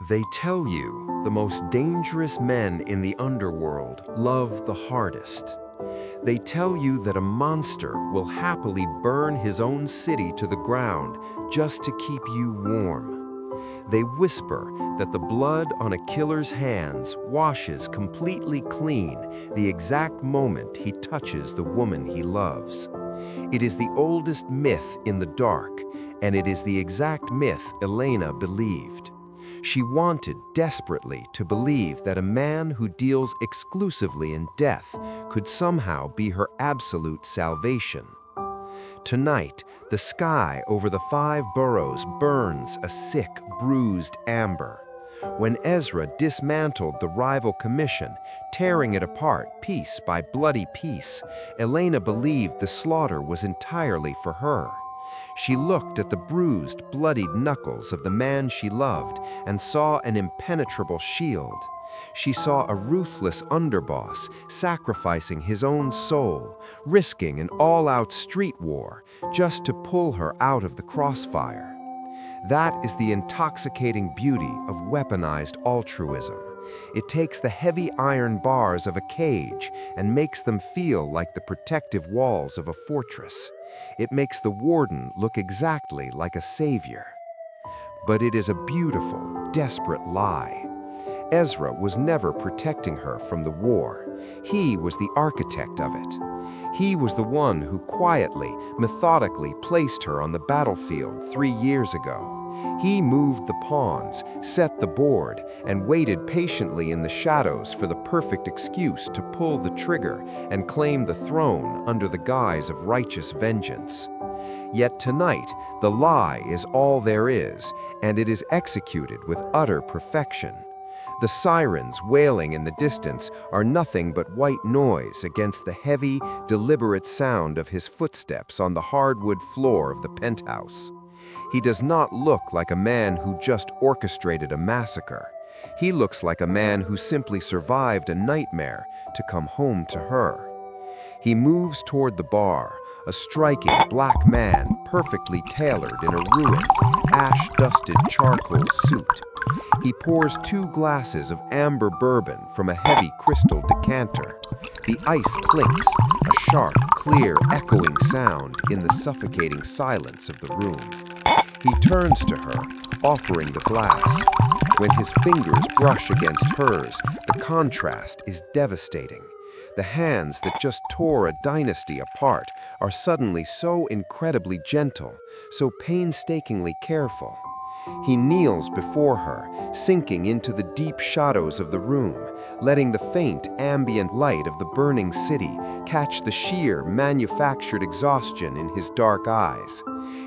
They tell you the most dangerous men in the underworld love the hardest. They tell you that a monster will happily burn his own city to the ground just to keep you warm. They whisper that the blood on a killer's hands washes completely clean the exact moment he touches the woman he loves. It is the oldest myth in the dark, and it is the exact myth Elena believed. She wanted desperately to believe that a man who deals exclusively in death could somehow be her absolute salvation. Tonight, the sky over the 5 boroughs burns a sick, bruised amber. When Ezra dismantled the rival commission, tearing it apart piece by bloody piece, Elena believed the slaughter was entirely for her. She looked at the bruised, bloodied knuckles of the man she loved and saw an impenetrable shield. She saw a ruthless underboss sacrificing his own soul, risking an all-out street war just to pull her out of the crossfire. That is the intoxicating beauty of weaponized altruism. It takes the heavy iron bars of a cage and makes them feel like the protective walls of a fortress. It makes the warden look exactly like a savior. But it is a beautiful, desperate lie. Ezra was never protecting her from the war. He was the architect of it. He was the one who quietly, methodically placed her on the battlefield 3 years ago. He moved the pawns, set the board, and waited patiently in the shadows for the perfect excuse to pull the trigger and claim the throne under the guise of righteous vengeance. Yet tonight, the lie is all there is, and it is executed with utter perfection. The sirens wailing in the distance are nothing but white noise against the heavy, deliberate sound of his footsteps on the hardwood floor of the penthouse. He does not look like a man who just orchestrated a massacre. He looks like a man who simply survived a nightmare to come home to her. He moves toward the bar, a striking black man perfectly tailored in a ruined, ash-dusted charcoal suit. He pours 2 glasses of amber bourbon from a heavy crystal decanter. The ice clinks, a sharp, clear, echoing sound in the suffocating silence of the room. He turns to her, offering the glass. When his fingers brush against hers, the contrast is devastating. The hands that just tore a dynasty apart are suddenly so incredibly gentle, so painstakingly careful. He kneels before her, sinking into the deep shadows of the room, letting the faint, ambient light of the burning city catch the sheer, manufactured exhaustion in his dark eyes.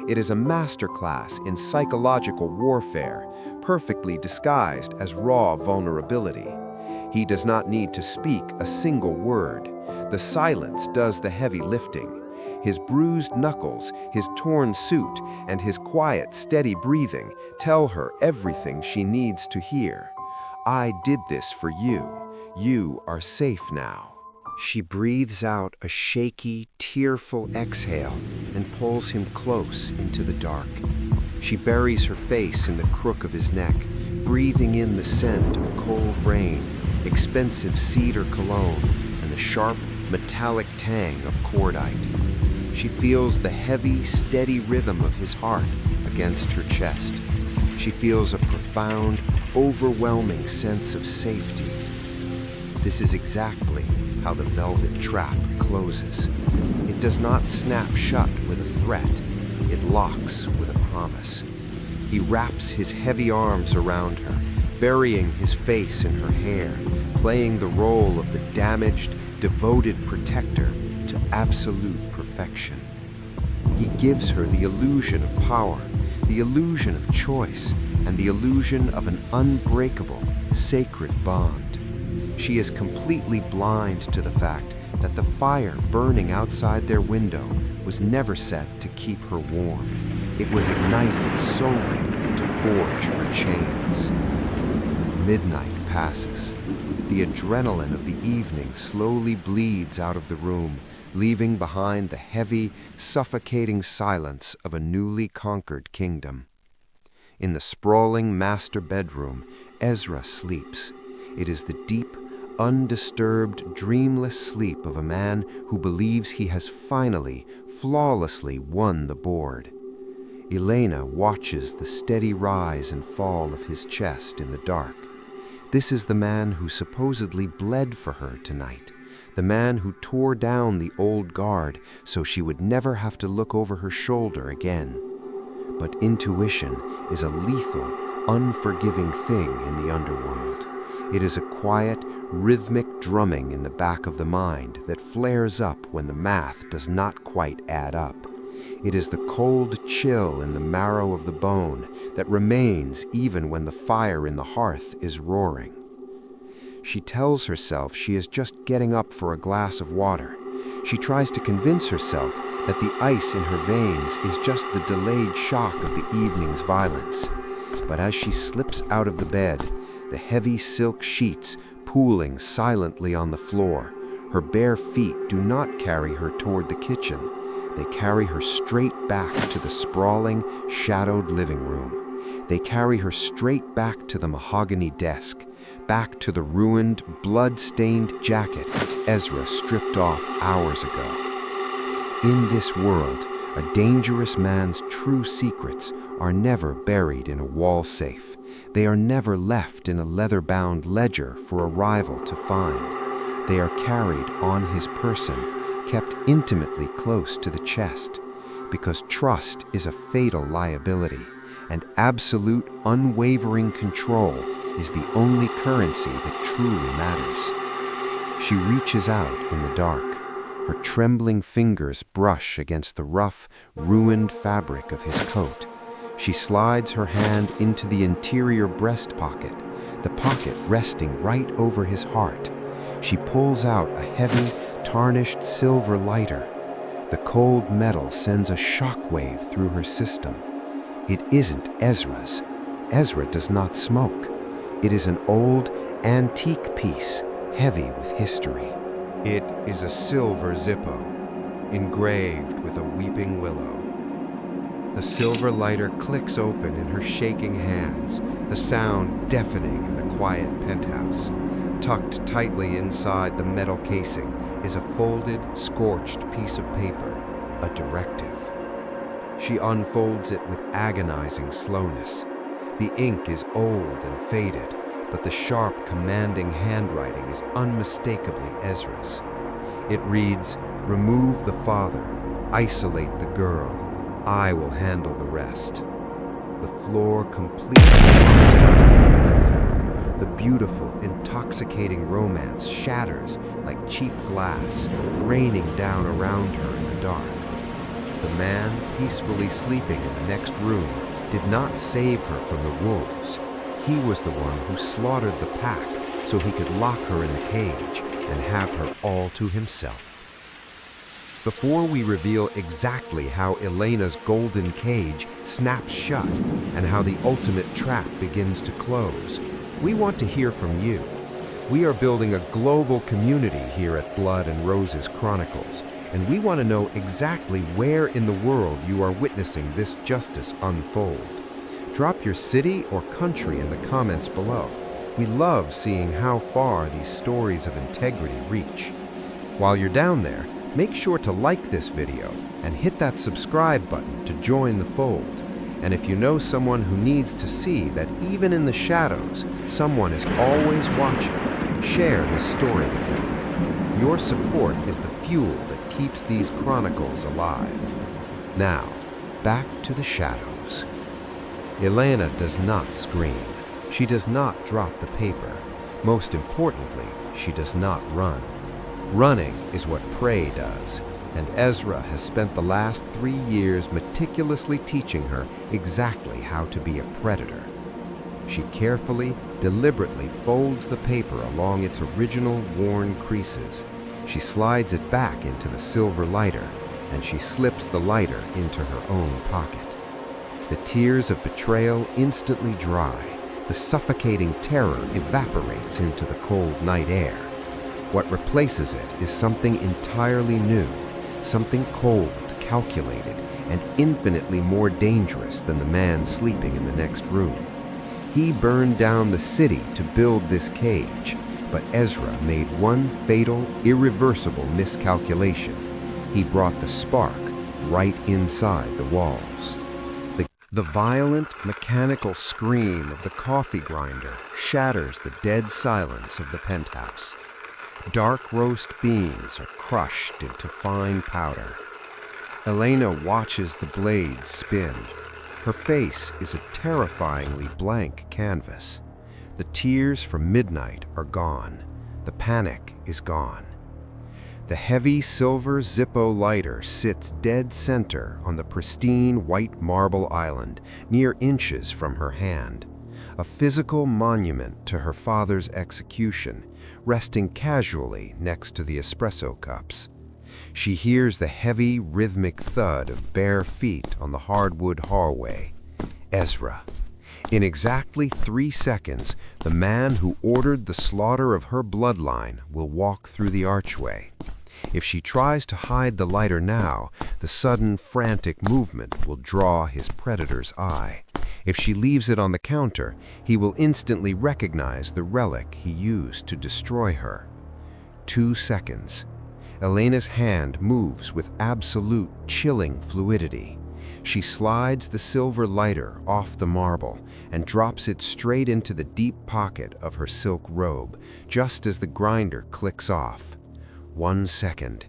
It is a masterclass in psychological warfare, perfectly disguised as raw vulnerability. He does not need to speak a single word. The silence does the heavy lifting. His bruised knuckles, his torn suit, and his quiet, steady breathing tell her everything she needs to hear. I did this for you. You are safe now. She breathes out a shaky, tearful exhale and pulls him close into the dark. She buries her face in the crook of his neck, breathing in the scent of cold rain, expensive cedar cologne, and the sharp, metallic tang of cordite. She feels the heavy, steady rhythm of his heart against her chest. She feels a profound, overwhelming sense of safety. This is exactly how the velvet trap closes. It does not snap shut with a threat. It locks with a promise. He wraps his heavy arms around her, burying his face in her hair, playing the role of the damaged, devoted protector to absolute perfection. He gives her the illusion of power, the illusion of choice, and the illusion of an unbreakable, sacred bond. She is completely blind to the fact that the fire burning outside their window was never set to keep her warm. It was ignited solely to forge her chains. Midnight passes. The adrenaline of the evening slowly bleeds out of the room, leaving behind the heavy, suffocating silence of a newly conquered kingdom. In the sprawling master bedroom, Ezra sleeps. It is the deep, undisturbed, dreamless sleep of a man who believes he has finally, flawlessly won the board. Elena watches the steady rise and fall of his chest in the dark. This is the man who supposedly bled for her tonight, the man who tore down the old guard so she would never have to look over her shoulder again. But intuition is a lethal, unforgiving thing in the underworld. It is a quiet, rhythmic drumming in the back of the mind that flares up when the math does not quite add up. It is the cold chill in the marrow of the bone that remains even when the fire in the hearth is roaring. She tells herself she is just getting up for a glass of water. She tries to convince herself that the ice in her veins is just the delayed shock of the evening's violence. But as she slips out of the bed, the heavy silk sheets pooling silently on the floor, her bare feet do not carry her toward the kitchen. They carry her straight back to the sprawling, shadowed living room. They carry her straight back to the mahogany desk, back to the ruined, blood-stained jacket Ezra stripped off hours ago. In this world, a dangerous man's true secrets are never buried in a wall safe. They are never left in a leather-bound ledger for a rival to find. They are carried on his person, kept intimately close to the chest, because trust is a fatal liability, and absolute, unwavering control is the only currency that truly matters. She reaches out in the dark. Her trembling fingers brush against the rough, ruined fabric of his coat. She slides her hand into the interior breast pocket, the pocket resting right over his heart. She pulls out a heavy, tarnished silver lighter. The cold metal sends a shockwave through her system. It isn't Ezra's. Ezra does not smoke. It is an old, antique piece, heavy with history. It is a silver Zippo, engraved with a weeping willow. The silver lighter clicks open in her shaking hands, the sound deafening in the quiet penthouse. Tucked tightly inside the metal casing is a folded, scorched piece of paper, a directive. She unfolds it with agonizing slowness. The ink is old and faded, but the sharp, commanding handwriting is unmistakably Ezra's. It reads, "Remove the father, isolate the girl. I will handle the rest." The floor completely drops out from beneath her. The beautiful, intoxicating romance shatters like cheap glass, raining down around her in the dark. The man, peacefully sleeping in the next room, did not save her from the wolves. He was the one who slaughtered the pack so he could lock her in the cage and have her all to himself. Before we reveal exactly how Elena's golden cage snaps shut and how the ultimate trap begins to close, we want to hear from you. We are building a global community here at Blood and Roses Chronicles, and we want to know exactly where in the world you are witnessing this justice unfold. Drop your city or country in the comments below. We love seeing how far these stories of integrity reach. While you're down there, make sure to like this video and hit that subscribe button to join the fold. And if you know someone who needs to see that even in the shadows, someone is always watching, share this story with them. Your support is the fuel that keeps these chronicles alive. Now, back to the shadows. Elena does not scream. She does not drop the paper. Most importantly, she does not run. Running is what prey does, and Ezra has spent the last 3 years meticulously teaching her exactly how to be a predator. She carefully, deliberately folds the paper along its original worn creases. She slides it back into the silver lighter, and she slips the lighter into her own pocket. The tears of betrayal instantly dry. The suffocating terror evaporates into the cold night air. What replaces it is something entirely new, something cold, calculated, and infinitely more dangerous than the man sleeping in the next room. He burned down the city to build this cage, but Ezra made one fatal, irreversible miscalculation. He brought the spark right inside the walls. The violent, mechanical scream of the coffee grinder shatters the dead silence of the penthouse. Dark roast beans are crushed into fine powder. Elena watches the blades spin. Her face is a terrifyingly blank canvas. The tears from midnight are gone. The panic is gone. The heavy silver Zippo lighter sits dead center on the pristine white marble island, mere inches from her hand. A physical monument to her father's execution, resting casually next to the espresso cups. She hears the heavy, rhythmic thud of bare feet on the hardwood hallway. Ezra. In exactly 3 seconds, the man who ordered the slaughter of her bloodline will walk through the archway. If she tries to hide the lighter now, the sudden, frantic movement will draw his predator's eye. If she leaves it on the counter, he will instantly recognize the relic he used to destroy her. 2 seconds. Elena's hand moves with absolute, chilling fluidity. She slides the silver lighter off the marble and drops it straight into the deep pocket of her silk robe, just as the grinder clicks off. 1 second.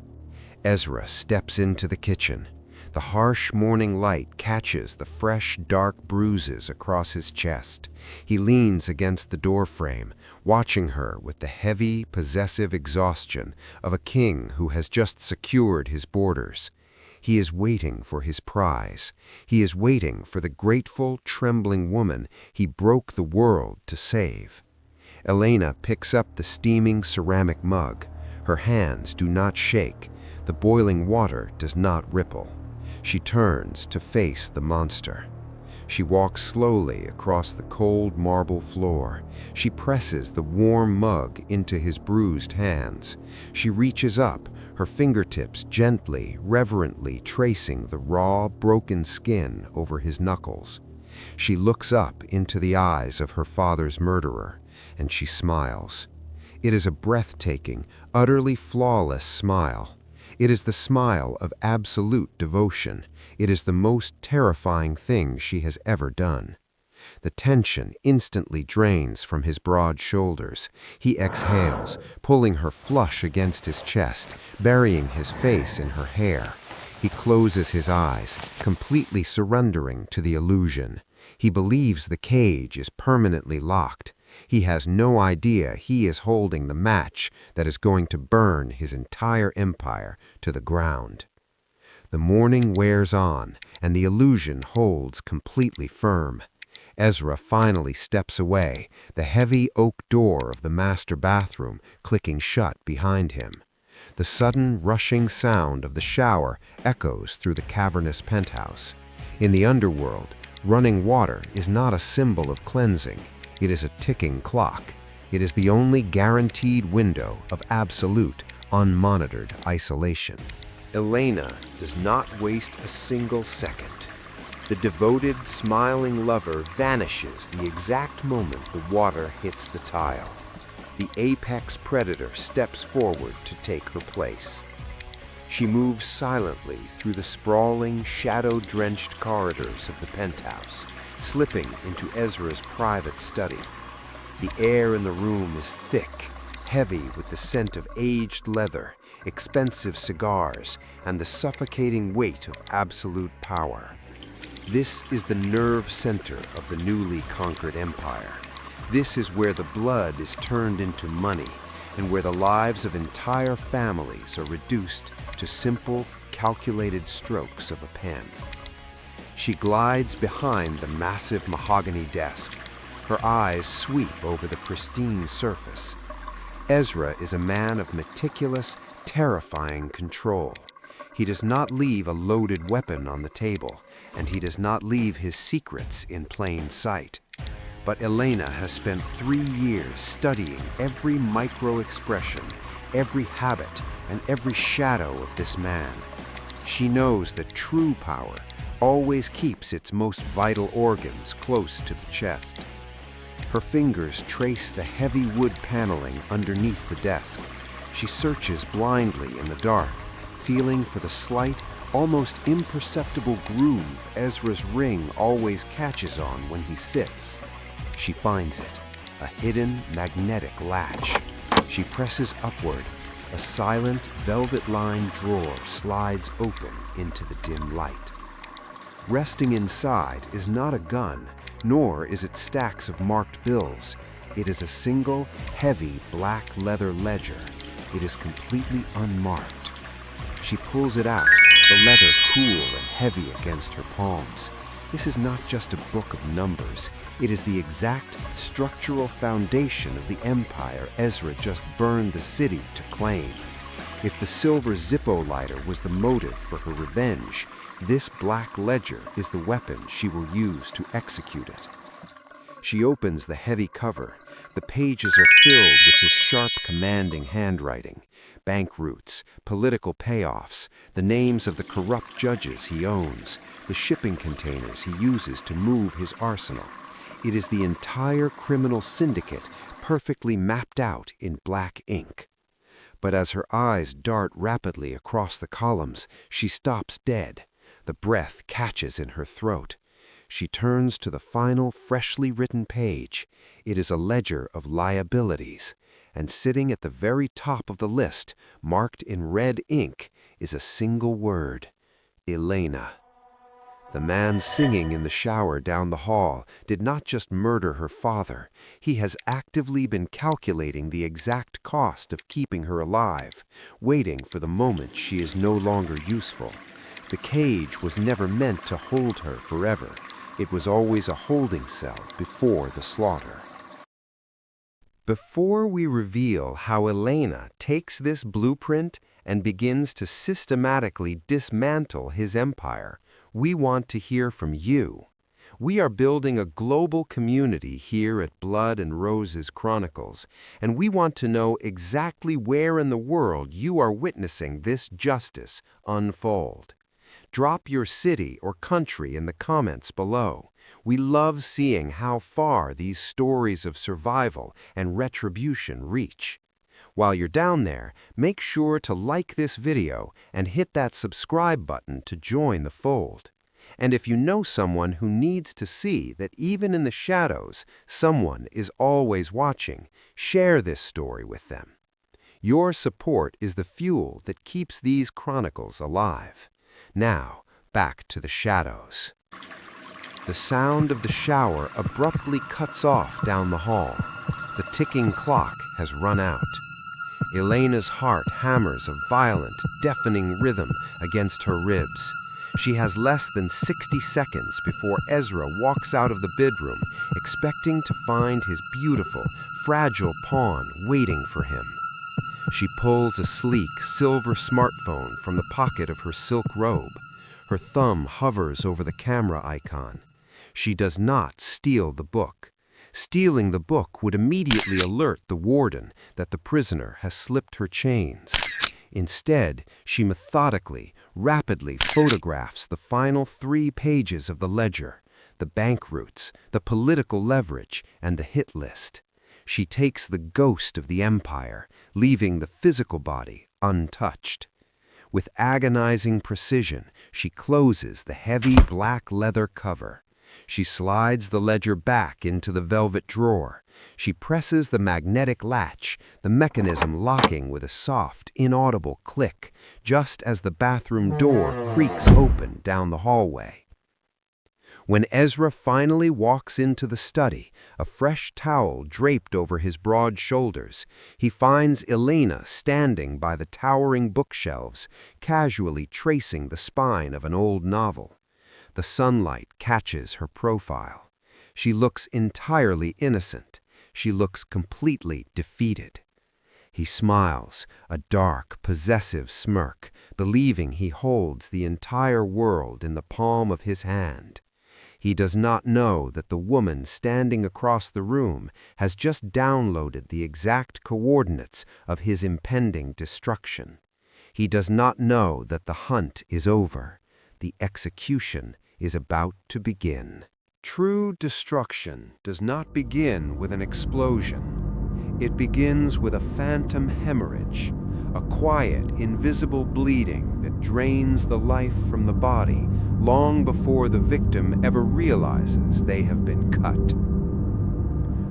Ezra steps into the kitchen. The harsh morning light catches the fresh, dark bruises across his chest. He leans against the doorframe, watching her with the heavy, possessive exhaustion of a king who has just secured his borders. He is waiting for his prize. He is waiting for the grateful, trembling woman he broke the world to save. Elena picks up the steaming ceramic mug. Her hands do not shake. The boiling water does not ripple. She turns to face the monster. She walks slowly across the cold marble floor. She presses the warm mug into his bruised hands. She reaches up, her fingertips gently, reverently tracing the raw, broken skin over his knuckles. She looks up into the eyes of her father's murderer, and she smiles. It is a breathtaking, utterly flawless smile. It is the smile of absolute devotion. It is the most terrifying thing she has ever done. The tension instantly drains from his broad shoulders. He exhales, pulling her flush against his chest, burying his face in her hair. He closes his eyes, completely surrendering to the illusion. He believes the cage is permanently locked. He has no idea he is holding the match that is going to burn his entire empire to the ground. The morning wears on, and the illusion holds completely firm. Ezra finally steps away, the heavy oak door of the master bathroom clicking shut behind him. The sudden rushing sound of the shower echoes through the cavernous penthouse. In the underworld, running water is not a symbol of cleansing. It is a ticking clock. It is the only guaranteed window of absolute, unmonitored isolation. Elena does not waste a single second. The devoted, smiling lover vanishes the exact moment the water hits the tile. The apex predator steps forward to take her place. She moves silently through the sprawling, shadow-drenched corridors of the penthouse, slipping into Ezra's private study. The air in the room is thick, heavy with the scent of aged leather, expensive cigars, and the suffocating weight of absolute power. This is the nerve center of the newly conquered empire. This is where the blood is turned into money, and where the lives of entire families are reduced to simple, calculated strokes of a pen. She glides behind the massive mahogany desk. Her eyes sweep over the pristine surface. Ezra is a man of meticulous, terrifying control. He does not leave a loaded weapon on the table, and he does not leave his secrets in plain sight. But Elena has spent 3 years studying every micro-expression, every habit, and every shadow of this man. She knows that true power always keeps its most vital organs close to the chest. Her fingers trace the heavy wood paneling underneath the desk. She searches blindly in the dark, feeling for the slight, almost imperceptible groove Ezra's ring always catches on when he sits. She finds it, a hidden magnetic latch. She presses upward. A silent, velvet-lined drawer slides open into the dim light. Resting inside is not a gun, nor is it stacks of marked bills. It is a single, heavy black leather ledger. It is completely unmarked. She pulls it out, the leather cool and heavy against her palms. This is not just a book of numbers. It is the exact structural foundation of the empire Ezra just burned the city to claim. If the silver Zippo lighter was the motive for her revenge, this black ledger is the weapon she will use to execute it. She opens the heavy cover. The pages are filled with his sharp, commanding handwriting. Bank routes, political payoffs, the names of the corrupt judges he owns, the shipping containers he uses to move his arsenal. It is the entire criminal syndicate perfectly mapped out in black ink. But as her eyes dart rapidly across the columns, she stops dead. The breath catches in her throat. She turns to the final, freshly written page. It is a ledger of liabilities, and sitting at the very top of the list, marked in red ink, is a single word: Elena. The man singing in the shower down the hall did not just murder her father. He has actively been calculating the exact cost of keeping her alive, waiting for the moment she is no longer useful. The cage was never meant to hold her forever. It was always a holding cell before the slaughter. Before we reveal how Elena takes this blueprint and begins to systematically dismantle his empire, we want to hear from you. We are building a global community here at Blood and Roses Chronicles, and we want to know exactly where in the world you are witnessing this justice unfold. Drop your city or country in the comments below. We love seeing how far these stories of survival and retribution reach. While you're down there, make sure to like this video and hit that subscribe button to join the fold. And if you know someone who needs to see that even in the shadows, someone is always watching, share this story with them. Your support is the fuel that keeps these chronicles alive. Now, back to the shadows. The sound of the shower abruptly cuts off down the hall. The ticking clock has run out. Elena's heart hammers a violent, deafening rhythm against her ribs. She has less than 60 seconds before Ezra walks out of the bedroom, expecting to find his beautiful, fragile pawn waiting for him. She pulls a sleek, silver smartphone from the pocket of her silk robe. Her thumb hovers over the camera icon. She does not steal the book. Stealing the book would immediately alert the warden that the prisoner has slipped her chains. Instead, she methodically, rapidly photographs the final 3 pages of the ledger, the bank routes, the political leverage, and the hit list. She takes the ghost of the empire, leaving the physical body untouched. With agonizing precision, she closes the heavy black leather cover. She slides the ledger back into the velvet drawer. She presses the magnetic latch, the mechanism locking with a soft, inaudible click, just as the bathroom door creaks open down the hallway. When Ezra finally walks into the study, a fresh towel draped over his broad shoulders, he finds Elena standing by the towering bookshelves, casually tracing the spine of an old novel. The sunlight catches her profile. She looks entirely innocent. She looks completely defeated. He smiles, a dark, possessive smirk, believing he holds the entire world in the palm of his hand. He does not know that the woman standing across the room has just downloaded the exact coordinates of his impending destruction. He does not know that the hunt is over. The execution is about to begin. True destruction does not begin with an explosion. It begins with a phantom hemorrhage, a quiet, invisible bleeding that drains the life from the body long before the victim ever realizes they have been cut.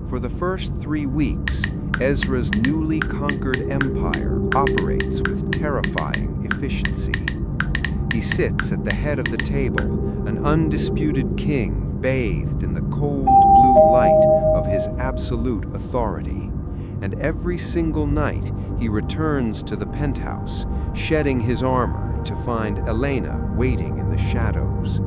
For the first 3 weeks, Ezra's newly conquered empire operates with terrifying efficiency. He sits at the head of the table, an undisputed king bathed in the cold blue light of his absolute authority. And every single night he returns to the penthouse, shedding his armor to find Elena waiting in the shadows.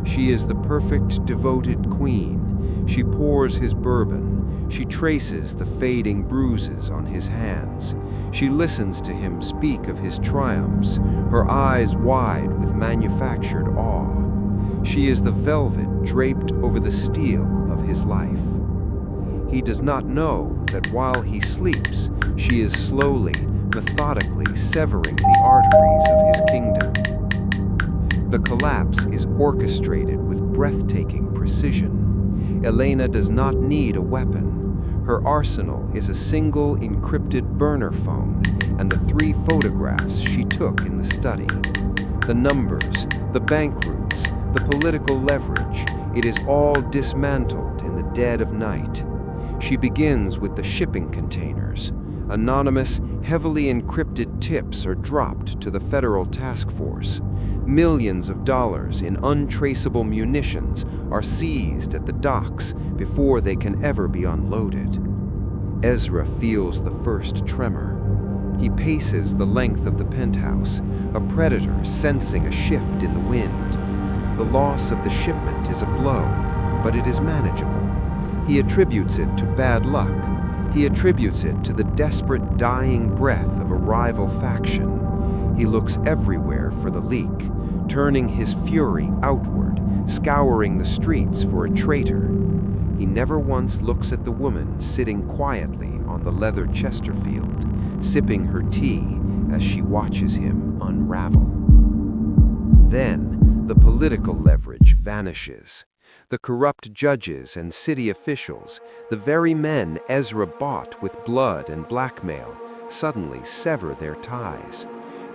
She is the perfect, devoted queen. She pours his bourbon. She traces the fading bruises on his hands. She listens to him speak of his triumphs, her eyes wide with manufactured awe. She is the velvet draped over the steel of his life. He does not know that while he sleeps, she is slowly, methodically severing the arteries of his kingdom. The collapse is orchestrated with breathtaking precision. Elena does not need a weapon. Her arsenal is a single encrypted burner phone and the 3 photographs she took in the study. The numbers, the bank routes, the political leverage, it is all dismantled in the dead of night. She begins with the shipping containers. Anonymous, heavily encrypted tips are dropped to the federal task force. Millions of dollars in untraceable munitions are seized at the docks before they can ever be unloaded. Ezra feels the first tremor. He paces the length of the penthouse, a predator sensing a shift in the wind. The loss of the shipment is a blow, but it is manageable. He attributes it to bad luck. He attributes it to the desperate dying breath of a rival faction. He looks everywhere for the leak, turning his fury outward, scouring the streets for a traitor. He never once looks at the woman sitting quietly on the leather Chesterfield, sipping her tea as she watches him unravel. Then, the political leverage vanishes. The corrupt judges and city officials, the very men Ezra bought with blood and blackmail, suddenly sever their ties.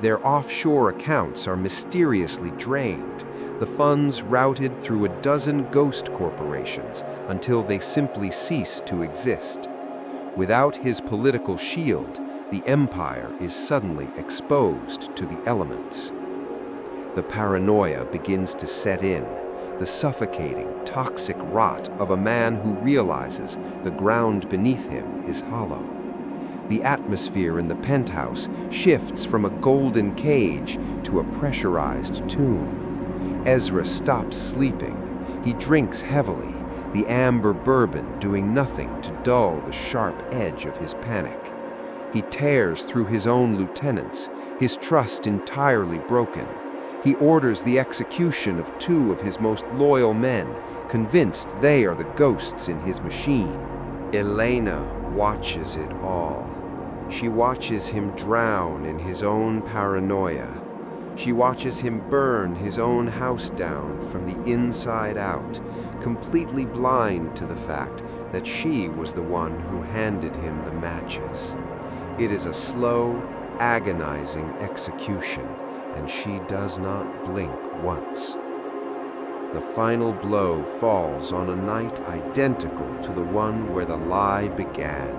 Their offshore accounts are mysteriously drained, the funds routed through a dozen ghost corporations until they simply cease to exist. Without his political shield, the empire is suddenly exposed to the elements. The paranoia begins to set in, the suffocating, toxic rot of a man who realizes the ground beneath him is hollow. The atmosphere in the penthouse shifts from a golden cage to a pressurized tomb. Ezra stops sleeping. He drinks heavily, the amber bourbon doing nothing to dull the sharp edge of his panic. He tears through his own lieutenants, his trust entirely broken. He orders the execution of 2 of his most loyal men, convinced they are the ghosts in his machine. Elena watches it all. She watches him drown in his own paranoia. She watches him burn his own house down from the inside out, completely blind to the fact that she was the one who handed him the matches. It is a slow, agonizing execution, and she does not blink once. The final blow falls on a night identical to the one where the lie began.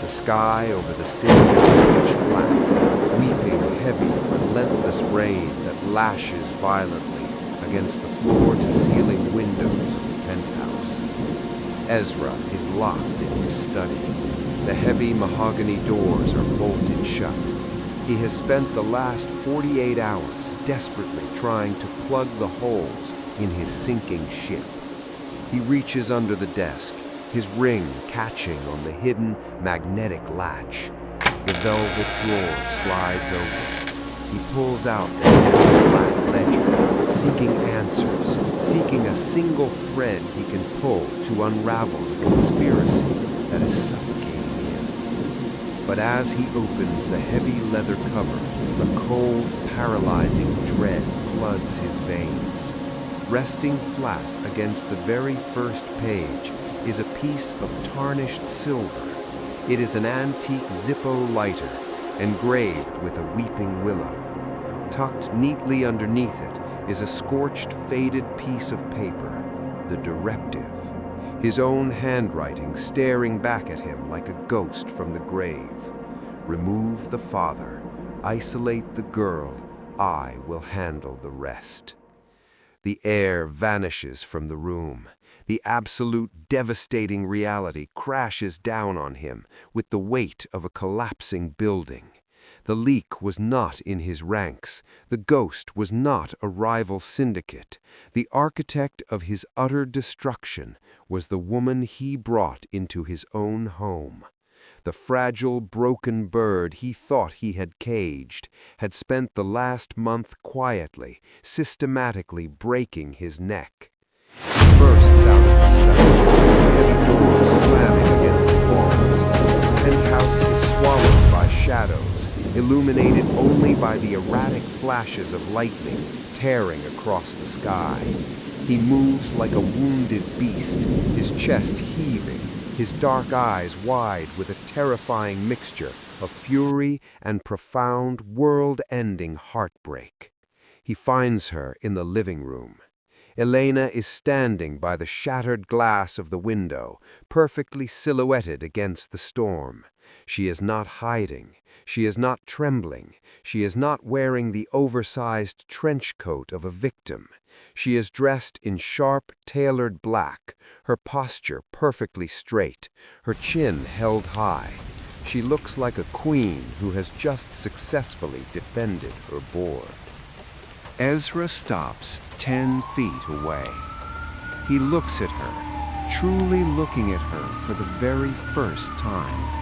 The sky over the city is pitch black, weeping heavy, relentless rain that lashes violently against the floor-to-ceiling windows of the penthouse. Ezra is locked in his study. The heavy mahogany doors are bolted shut. He has spent the last 48 hours desperately trying to plug the holes in his sinking ship. He reaches under the desk, his ring catching on the hidden magnetic latch. The velvet drawer slides open. He pulls out the heavy black ledger, seeking answers, seeking a single thread he can pull to unravel the conspiracy that is suffocating him. But as he opens the heavy leather cover, a cold, paralyzing dread floods his veins. Resting flat against the very first page is a piece of tarnished silver. It is an antique Zippo lighter, engraved with a weeping willow. Tucked neatly underneath it is a scorched, faded piece of paper, the directive. His own handwriting staring back at him like a ghost from the grave. Remove the father, isolate the girl, I will handle the rest. The air vanishes from the room. The absolute devastating reality crashes down on him with the weight of a collapsing building. The leak was not in his ranks. The ghost was not a rival syndicate. The architect of his utter destruction was the woman he brought into his own home. The fragile, broken bird he thought he had caged had spent the last month quietly, systematically breaking his neck. He bursts out of the study, heavy doors slamming against the walls. The penthouse is swallowed by shadows, illuminated only by the erratic flashes of lightning tearing across the sky. He moves like a wounded beast, his chest heaving, his dark eyes wide with a terrifying mixture of fury and profound, world-ending heartbreak. He finds her in the living room. Elena is standing by the shattered glass of the window, perfectly silhouetted against the storm. She is not hiding. She is not trembling. She is not wearing the oversized trench coat of a victim. She is dressed in sharp, tailored black, her posture perfectly straight, her chin held high. She looks like a queen who has just successfully defended her board. Ezra stops 10 feet away. He looks at her, truly looking at her for the very first time.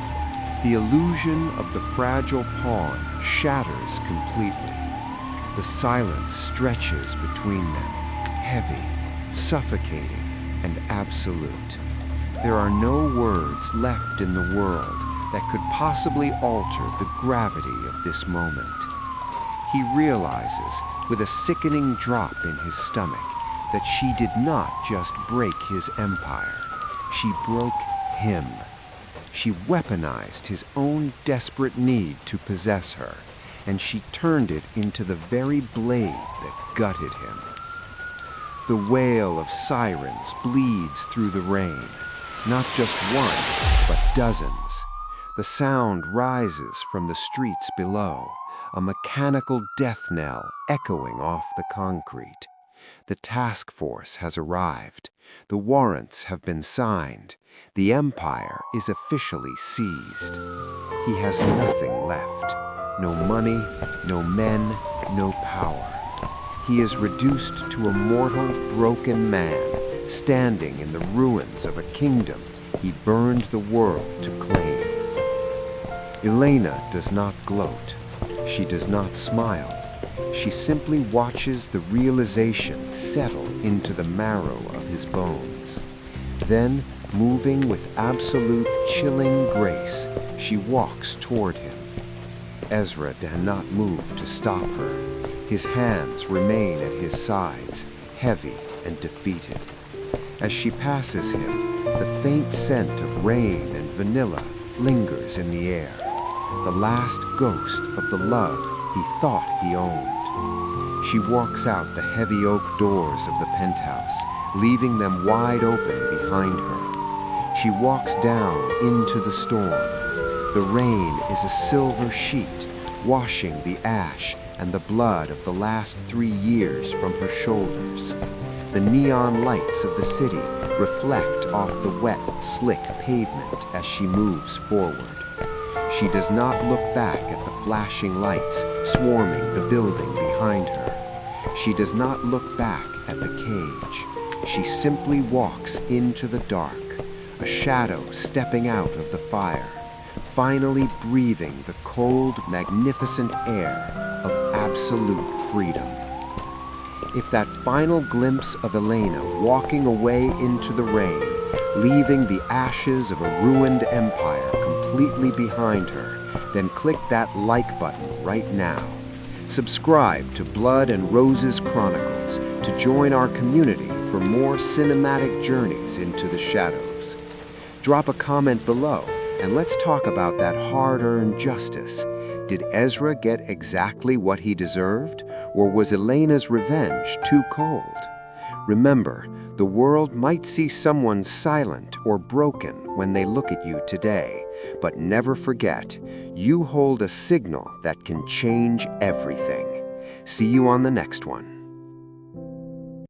The illusion of the fragile pawn shatters completely. The silence stretches between them, heavy, suffocating, and absolute. There are no words left in the world that could possibly alter the gravity of this moment. He realizes, with a sickening drop in his stomach, that she did not just break his empire. She broke him. She weaponized his own desperate need to possess her, and she turned it into the very blade that gutted him. The wail of sirens bleeds through the rain, not just one, but dozens. The sound rises from the streets below, a mechanical death knell echoing off the concrete. The task force has arrived. The warrants have been signed. The empire is officially seized. He has nothing left. No money, no men, no power. He is reduced to a mortal, broken man, standing in the ruins of a kingdom he burned the world to claim. Elena does not gloat. She does not smile. She simply watches the realization settle into the marrow of his bones. Then, moving with absolute chilling grace, she walks toward him. Ezra did not move to stop her. His hands remain at his sides, heavy and defeated. As she passes him, the faint scent of rain and vanilla lingers in the air, the last ghost of the love he thought he owned. She walks out the heavy oak doors of the penthouse, leaving them wide open behind her. She walks down into the storm. The rain is a silver sheet, washing the ash and the blood of the last 3 years from her shoulders. The neon lights of the city reflect off the wet, slick pavement as she moves forward. She does not look back at the flashing lights swarming the building behind her. She does not look back at the cage. She simply walks into the dark, a shadow stepping out of the fire, finally breathing the cold, magnificent air of absolute freedom. If that final glimpse of Elena walking away into the rain, leaving the ashes of a ruined empire completely behind her, then click that like button right now. Subscribe to Blood and Roses Chronicles to join our community for more cinematic journeys into the shadows. Drop a comment below and let's talk about that hard-earned justice. Did Ezra get exactly what he deserved, or was Elena's revenge too cold? Remember, the world might see someone silent or broken when they look at you today, but never forget, you hold a signal that can change everything. See you on the next one.